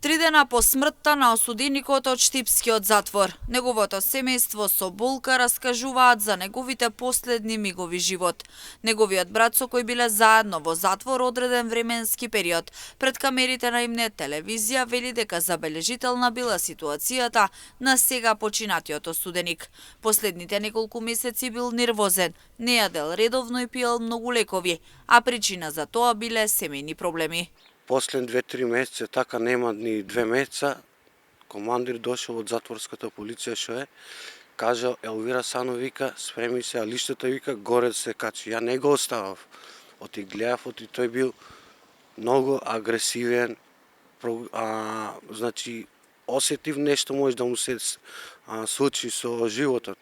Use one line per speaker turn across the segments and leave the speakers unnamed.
3 дена по смртта на осуденикот од Штипскиот затвор, неговото семејство со болка раскажуваат за неговите последни мигови живот. Неговиот брат со кој биле заедно во затвор одреден временски период, пред камерите на Имнет телевизија вели дека забележителна била ситуацијата на сега починатиот осуденик. Последните неколку месеци бил нервозен, не јадел редовно и пиел многу лекови, а причина за тоа биле семејни проблеми.
После 2-3 месеца, така нема ни 2 месеца, командир дошол од затворската полиција што е, кажа Елвира Сано вика, спреми се, а лиштата вика, горе се качи. Ја не го оставав. Оти гледав, оти тој бил многу агресивен, значи осетив нешто може да му се случи со животот.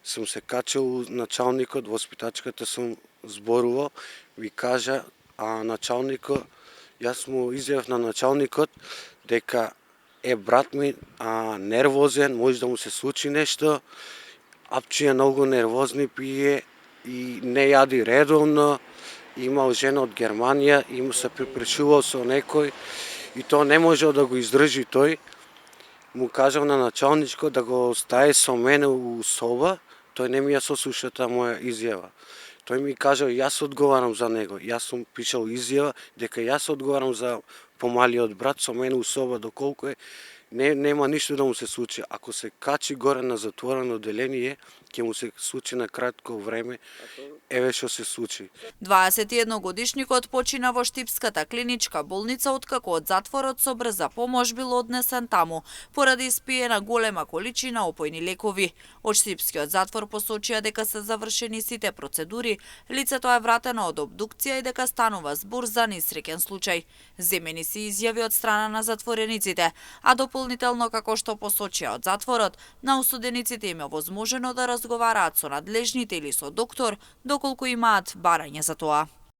Сум се качил началникот, воспитачката сум зборувал, ви кажа, началникот, јас му изјавив на началникот дека брат ми нервозен, може да му се случи нешто, апчи е многу нервозни пие и не јади редовно, имал жена од Германија и му се припрашувал со некој и тоа не можел да го издржи тој. Му кажал на началничкот да го остави со мене у соба, тој не ми ја сослуша таа моја изјава. Тој ми кажал, јас одговарам за него. Јас сум пишал изјава дека јас одговарам за помалиот брат со мене у соба, доколку нема ништо да му се случи. Ако се качи горе на затворено одделение, ќе му се случи на кратко време, еве што се случи.
21-годишникот почина во Штипската клиничка болница откако од затворот со брза помош бил однесен таму, поради испиена голема количина опојни лекови. Од Штипскиот затвор посочија дека се завршени сите процедури, лицето е вратено од обдукција и дека станува збор за несреќен случај. Земени се изјави од страна на затворениците, а дополнително како што посочија од затворот, на осудениците им е возможено да разговараат со надлежните или со доктор, доколку имаат барање за тоа.